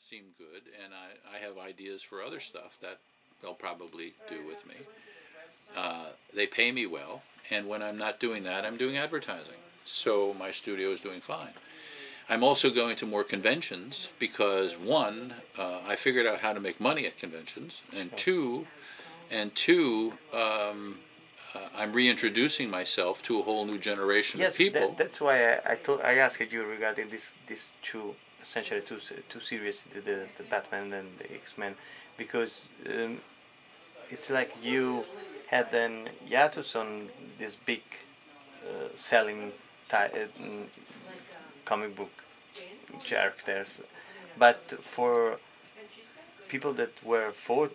seem good, and I have ideas for other stuff that they'll probably do with me. They pay me well, and when I'm not doing that, I'm doing advertising. So my studio is doing fine. I'm also going to more conventions because one, I figured out how to make money at conventions, and two, I'm reintroducing myself to a whole new generation of Yes, people. that's why I asked you regarding these two, essentially two series, the Batman and the X-Men, because it's like you had an hiatus on this big selling comic book characters, but for people that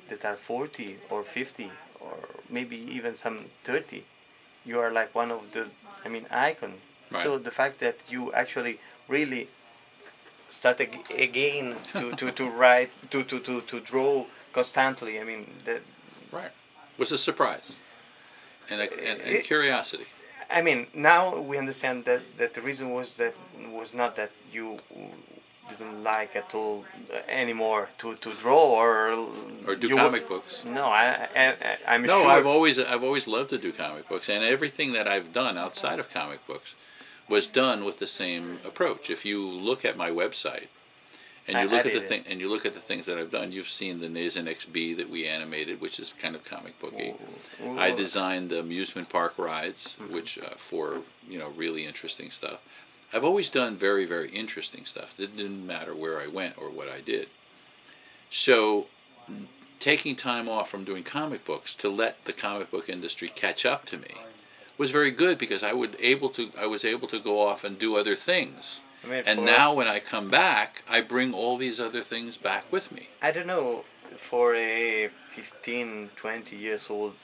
that are 40 or 50 or maybe even some 30, you are like one of the, I mean, icon. Right. So the fact that you actually really start again to write to draw constantly, I mean that. Right. Was a surprise and curiosity. I mean, now we understand that the reason was not that you didn't like at all anymore to draw Or do you comic books. No, I'm No, sure. I've always loved to do comic books, and everything that I've done outside of comic books was done with the same approach. If you look at my website and you look at the you look at the things that I've done, you've seen the Nazen XB that we animated, which is kind of comic booky. I designed amusement park rides, which for really interesting stuff. I've always done very, very interesting stuff. It didn't matter where I went or what I did. So taking time off from doing comic books to let the comic book industry catch up to me was very good because I was able to go off and do other things. I mean, and now when I come back, I bring all these other things back with me. I don't know, for a 15, 20 years old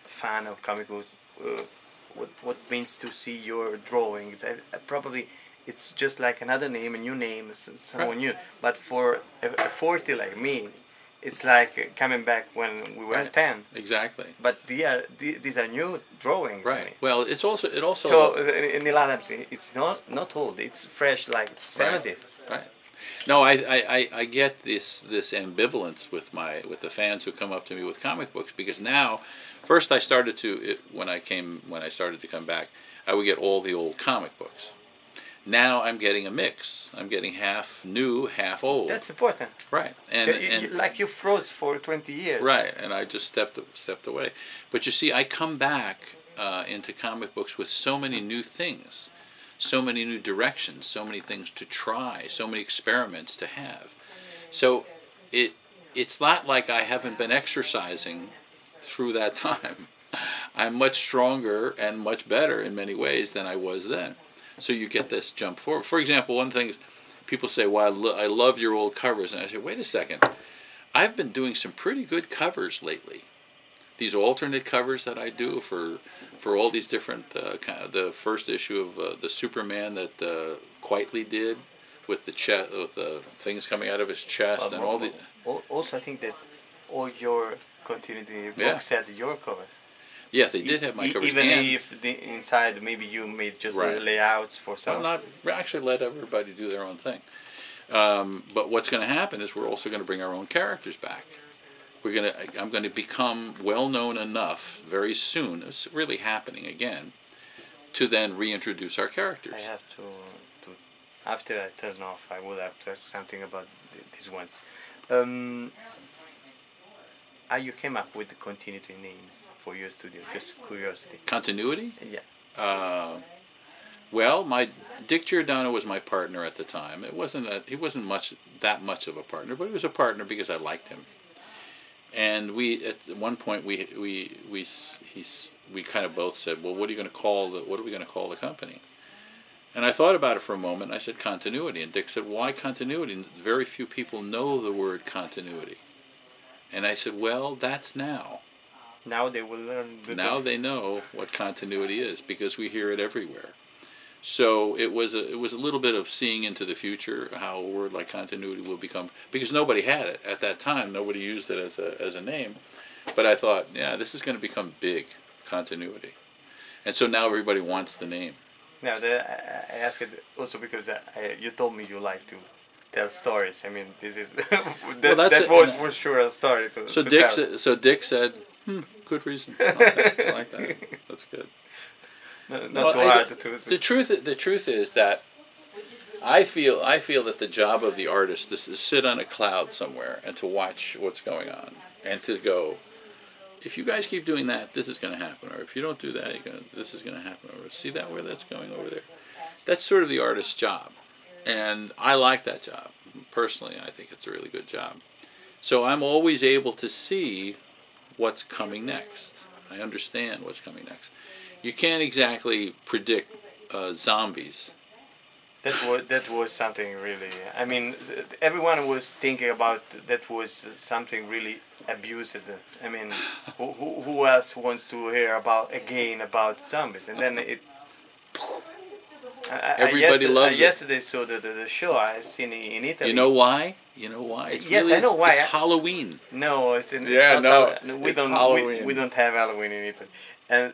fan of comic books, what means to see your drawings. Probably it's just like another name, a new name, someone new. But for a 40 like me, it's like coming back when we were 10. Exactly. But these are new drawings. Right. I mean. Well, it also. So Neal Adams, it's not old. It's fresh, like 70. Right. No, I get this ambivalence with the fans who come up to me with comic books because now, first I started when I started to come back, I would get all the old comic books. Now I'm getting a mix. I'm getting half new, half old. That's important. Right. And like you froze for 20 years. Right. And I just stepped away. But you see, I come back into comic books with so many new things, so many new directions, so many things to try, so many experiments to have. So it's not like I haven't been exercising through that time. I'm much stronger and much better in many ways than I was then. So you get this jump forward. For example, one thing is people say, well, I love your old covers. And I say, wait a second. I've been doing some pretty good covers lately. These alternate covers that I do for all these different, the first issue of the Superman that Quietly did with the chest, with the things coming out of his chest and all the. Also, I think that all your continuity books had your covers. Yeah, they did have my covers. Even if inside maybe you made just the layouts for some. Well, actually let everybody do their own thing. But what's going to happen is we're also going to bring our own characters back. I'm going to become well known enough very soon. It's really happening again, to then reintroduce our characters. I have to after I turn off, I would have to ask something about these ones. How you came up with the continuity names for your studio? Just curiosity. Continuity? Yeah. Well, Dick Giordano was my partner at the time. He wasn't that much of a partner, but he was a partner because I liked him. And at one point we kind of both said, well, what are we going to call the company? And I thought about it for a moment. And I said continuity, and Dick said, why continuity? And very few people know the word continuity. And I said, well, that's now. Now they will learn. Now they know what continuity is because we hear it everywhere. So it was a little bit of seeing into the future how a word like continuity will become, because nobody had it at that time. Nobody used it as a name. But I thought, yeah, this is going to become big, continuity. And so now everybody wants the name. Now I ask it also because you told me you like to tell stories. I mean, this is that's that it. was for sure a story to, So to Dick, tell. Dick said, good reason. I like that. I like that. That's good. Not No, too hard to the truth is that I feel that the job of the artist is to sit on a cloud somewhere and to watch what's going on and to go, if you guys keep doing that, this is going to happen, or if you don't do that, this is going to happen, or see that where that's going over there. That's sort of the artist's job, and I like that job personally. I think it's a really good job. So I'm always able to see what's coming next. I understand what's coming next. You can't exactly predict zombies. That was something really. I mean, everyone was thinking about that was something really abused. I mean, who else wants to hear about zombies? And then it. Everybody loves it. Yesterday saw the show I seen in Italy. You know why? You know why? It's Yes, really, I know why. It's Halloween. No, it's in. Yeah, it's not no, we it's don't. Halloween. We don't have Halloween in Italy, and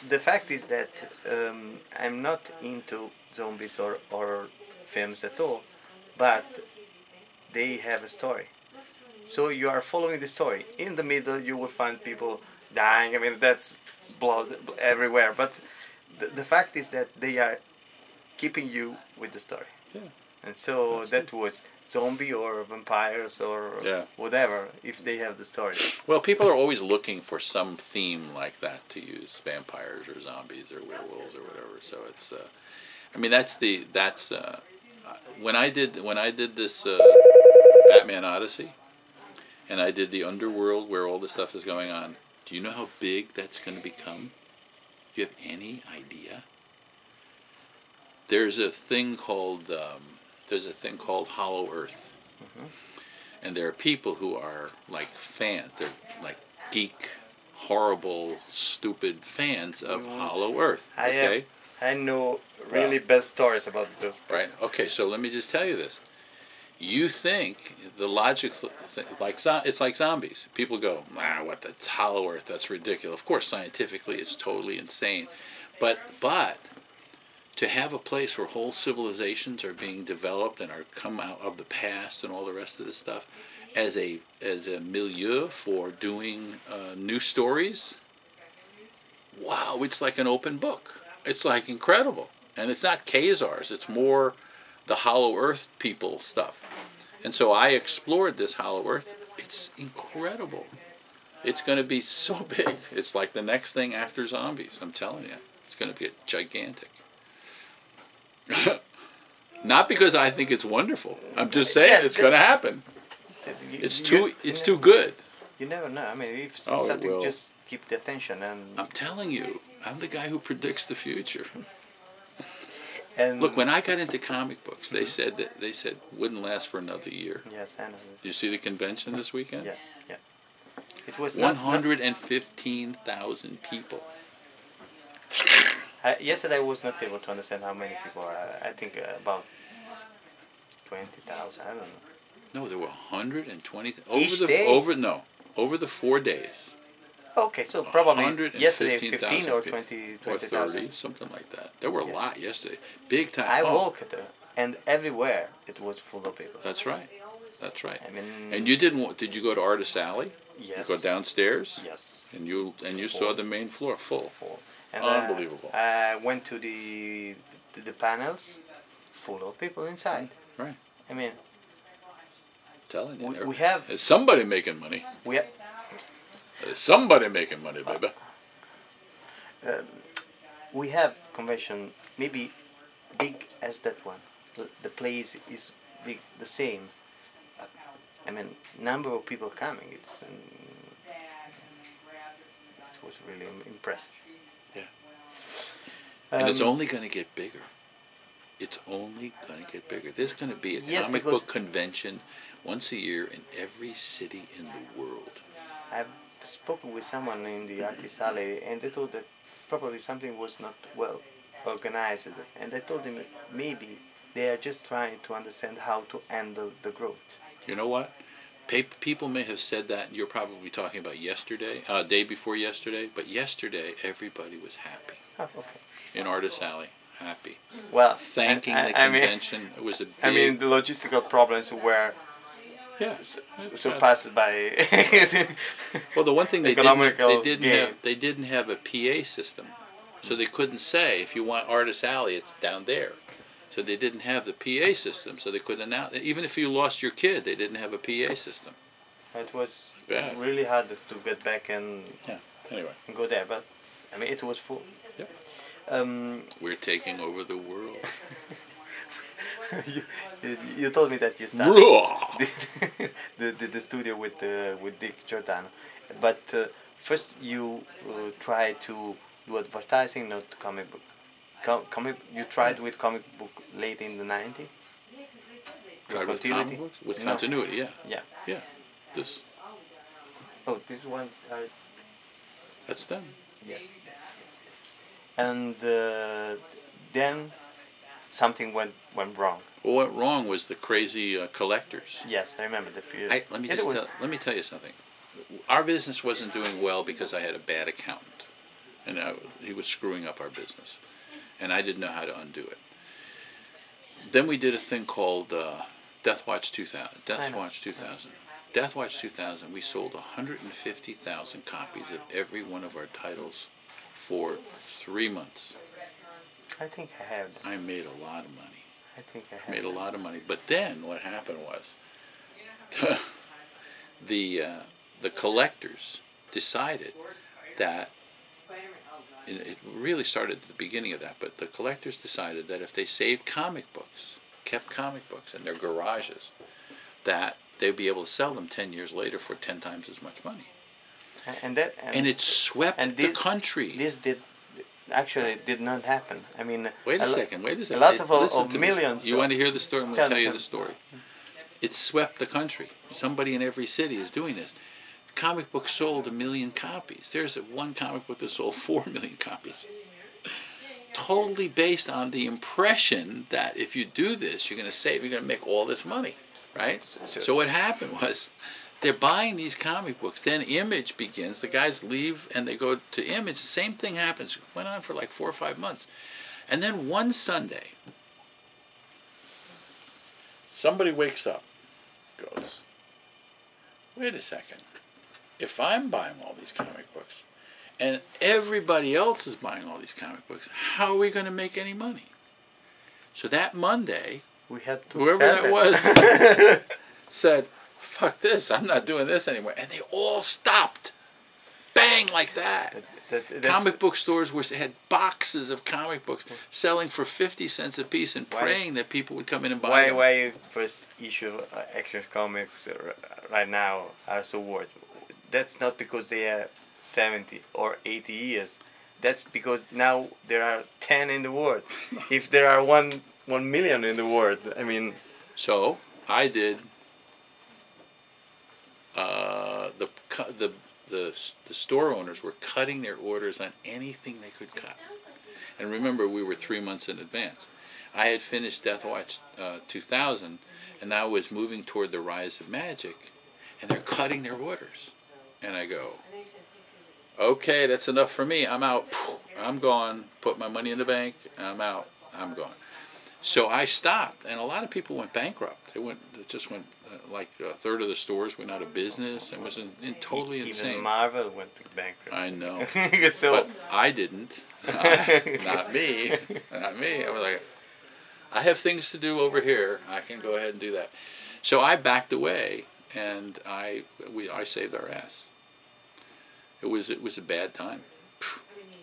the fact is that I'm not into zombies or films at all, but they have a story. So you are following the story. In the middle, you will find people dying. I mean, that's blood everywhere. But the fact is that they are keeping you with the story. Yeah. And so That's that good. was zombie or vampires or Yeah. whatever, if they have the story. Well, people are always looking for some theme like that to use, vampires or zombies or werewolves or whatever. So it's, I mean, that's when I did this Batman Odyssey, and I did the underworld where all this stuff is going on. Do you know how big that's going to become? Do you have any idea? There's a thing called Hollow Earth, and there are people who are like fans. They're like geek, horrible, stupid fans of Hollow Earth. Okay, I know really bad stories about those. right? Okay, so let me just tell you this. You think the logic, it's like zombies. People go, what? That's Hollow Earth. That's ridiculous. Of course, scientifically, it's totally insane, but to have a place where whole civilizations are being developed and are come out of the past and all the rest of this stuff as a milieu for doing new stories, wow, it's like an open book. It's like incredible. And it's not Khazars, it's more the Hollow Earth people stuff. And so I explored this Hollow Earth. It's incredible. It's going to be so big. It's like the next thing after zombies, I'm telling you. It's going to get gigantic. Not because I think it's wonderful. I'm just saying it's going to happen. It's too good. You never know. I mean, if Oh, it something will. just keep the attention and. I'm telling you, I'm the guy who predicts the future. And Look, when I got into comic books, they said wouldn't last for another year. yes, I know. Did you see the convention this weekend? Yeah, yeah. It was 115,000 people. Yesterday I was not able to understand how many people are. I think about 20,000. I don't know. No, there were 120 Each day? over the 4 days. Okay, so probably yesterday 115,000 15 or people. 20, Or 30, 20,000. something like that. There were a lot yesterday. Big time. I Oh, walked there, and everywhere it was full of people. that's right. That's right. I mean, And you didn't? Did you go to Artist Alley? yes, You go downstairs, yes, and you Full. saw the main floor full. full. And Unbelievable. I went to the panels, full of people inside. Right. I mean, Telling you, we have there's somebody making money. we have, There's somebody making money, baby. we have convention maybe big as that one. The place is big, the same. I mean, number of people coming. It was really impressive. Yeah. And it's only going to get bigger. It's only going to get bigger. There's going to be a Yes, comic because- book convention once a year in every city in the world. I've spoken with someone in the artist alley, and they told that probably something was not well organized, and I told them that maybe they are just trying to understand how to handle the growth. You know what? People may have said that. You're probably talking about yesterday, day before yesterday. But yesterday, everybody was happy Oh, okay. in Artist Alley. happy. Well, Thanking the I mean, convention. It was a big. I mean, the logistical problems were Yeah. surpassed by Well, the one thing economical gain. they didn't have a PA system, so they couldn't say if you want Artist Alley, it's down there. So they didn't have the PA system, so they couldn't announce. Even if you lost your kid, they didn't have a PA system. It was Bad. really hard to get back and Yeah. Anyway. go there, but I mean, it was full. Yep. Um, We're taking over the world. you told me that you started the studio with Dick Giordano, but first you tried to do advertising, not comic book. You tried with comic book late in the 90s. Tried with comic books? With continuity, yeah. Yeah. Yeah. This. Oh, this one. That's them. Yes. And then something went wrong. What went wrong was the crazy collectors. Yes, I remember the period. Let me tell you something. Our business wasn't doing well because I had a bad accountant, and he was screwing up our business, and I didn't know how to undo it. Then we did a thing called Death Watch 2000. Death Watch 2000. Death Watch 2000. We sold 150,000 copies of every one of our titles for 3 months. I think I have that. I made a lot of money. I think I have Made a that. lot of money. But then what happened was the collectors decided that it really started at the beginning of that, but the collectors decided that if they saved comic books, kept comic books in their garages, that they'd be able to sell them 10 years later for 10 times as much money. And it swept the country. This did not happen. I mean, wait a second. A lot of millions. You want to hear the story? I'm going to tell you the story. Mm-hmm. It swept the country. Somebody in every city is doing this. Comic book sold 1 million copies. There's one comic book that sold 4 million copies. Totally based on the impression that if you do this, you're going to make all this money, right? So what happened was, they're buying these comic books. Then Image begins. The guys leave and they go to Image. The same thing happens. It went on for like 4 or 5 months. And then one Sunday, somebody wakes up, goes, wait a second. If I'm buying all these comic books and everybody else is buying all these comic books, how are we going to make any money? So that Monday, we had to whoever sell that it. was said, fuck this, I'm not doing this anymore. And they all stopped. Bang, like that. Comic book stores had boxes of comic books selling for 50 cents a piece and praying that people would come in and buy them. Why first issue Action Comics right now are so worth? That's not because they are 70 or 80 years. That's because now there are 10 in the world. If there are 1 million in the world, I mean... So, I did... The store owners were cutting their orders on anything they could cut. And remember, we were 3 months in advance. I had finished Death Watch 2000, and I was moving toward the Rise of Magic, and they're cutting their orders. And I go, okay, that's enough for me. I'm out. I'm gone. Put my money in the bank. I'm out. I'm gone. So I stopped, and a lot of people went bankrupt. It just went like a third of the stores went out of business, and was totally insane. Even Marvel went bankrupt. I know, So, but I didn't. Not me. Not me. I was like, I have things to do over here. I can go ahead and do that. So I backed away, and I saved our ass. It was a bad time.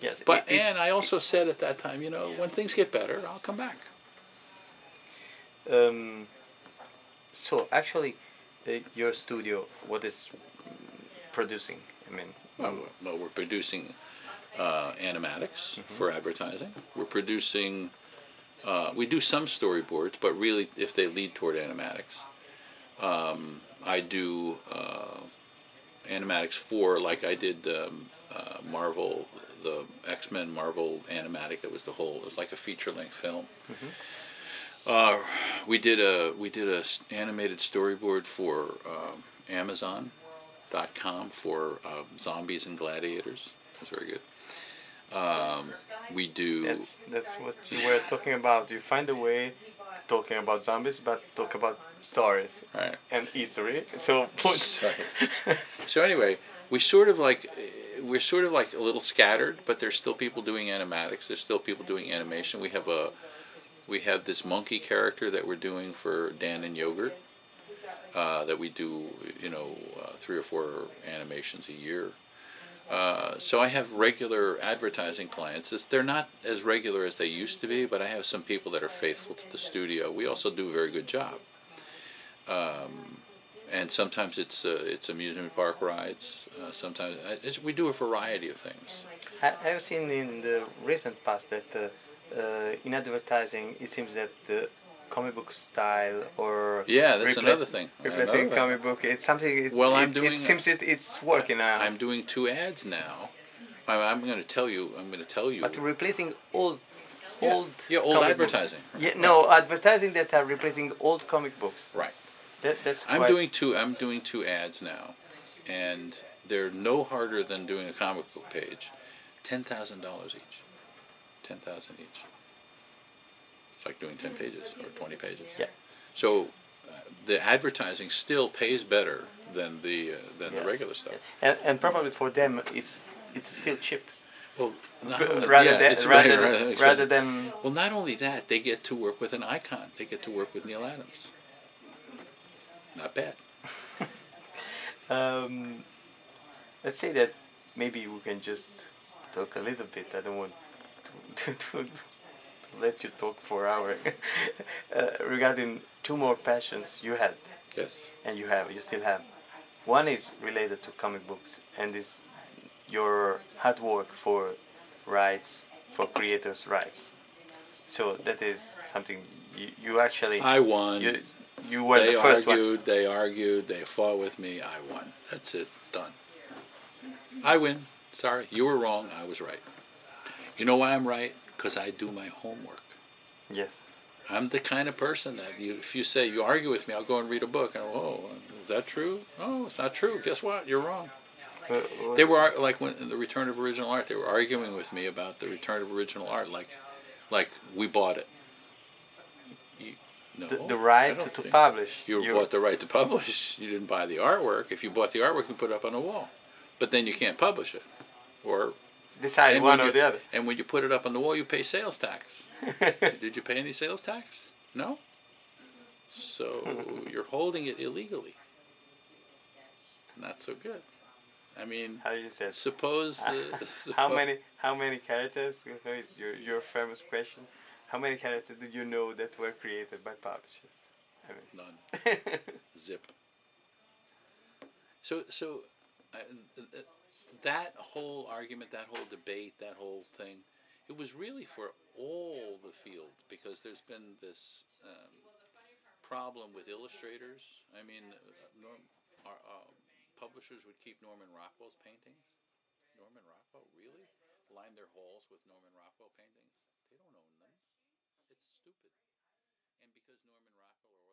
yes, But and I also said at that time, when things get better, I'll come back. So actually, your studio, what is producing? I mean, Well, we're producing animatics for advertising. We're producing. We do some storyboards, but really, if they lead toward animatics, I do animatics for, like I did Marvel, the X-Men Marvel animatic. It was like a feature-length film. We did a animated storyboard for Amazon.com for Zombies and Gladiators. It was very good. Um, we do. That's what you were talking about. You find a way talking about zombies, but talk about stories Right. and history. So put. So anyway, we sort of like we're sort of like a little scattered, but there's still people doing animatics. There's still people doing animation. We have this monkey character that we're doing for Dan and Yogurt. That we do, 3 or 4 animations a year. So I have regular advertising clients. They're not as regular as they used to be, but I have some people that are faithful to the studio. We also do a very good job. And sometimes it's amusement park rides. Sometimes we do a variety of things. I've seen in the recent past that in advertising it seems that the comic book style or Yeah, that's another thing. replacing comic book, it's something. Well, it seems it's working now. I'm doing 2 ads now. I'm going to tell you. I'm going to tell you. But replacing old old comic advertising. Books. Yeah, no, advertising that are replacing old comic books. Right. That's I'm doing 2 ads now, and they're no harder than doing a comic book page. $10,000 each. 10,000 each. It's like doing 10 pages or 20 pages. Yeah. So the advertising still pays better than the regular stuff. And probably for them it's still cheap. Well, rather than. Well, not only that, they get to work with an icon. They get to work with Neal Adams. Not bad. Let's say that maybe we can just talk a little bit. I don't want to let you talk for hours. Regarding 2 more passions you had. Yes. And you still have. One is related to comic books and is your hard work for rights, for creators' rights. So that is something you actually. I won. You were the first one. They argued, they fought with me, I won. That's it, done. I win. Sorry, you were wrong, I was right. You know why I'm right? Because I do my homework. Yes. I'm the kind of person that if you say you argue with me, I'll go and read a book. And oh, is that true? Oh, it's not true. Guess what? You're wrong. They were like when in the Return of Original Art. They were arguing with me about the Return of Original Art, like we bought it. No, the right to publish. You bought the right to publish. You didn't buy the artwork. If you bought the artwork, you put it up on a wall. But then you can't publish it. Or decide one or the other. And when you put it up on the wall, you pay sales tax. Did you pay any sales tax? No? So you're holding it illegally. Not so good. I mean, how you said? Suppose how many characters? Is your famous question? How many characters do you know that were created by publishers? I mean. None. Zip. So that whole argument, that whole debate, that whole thing, it was really for all the field because there's been this problem with illustrators. I mean, publishers would keep Norman Rockwell's paintings. Norman Rockwell, really? Line their halls with Norman Rockwell paintings? They don't own them. It's stupid. And because Norman Rockwell or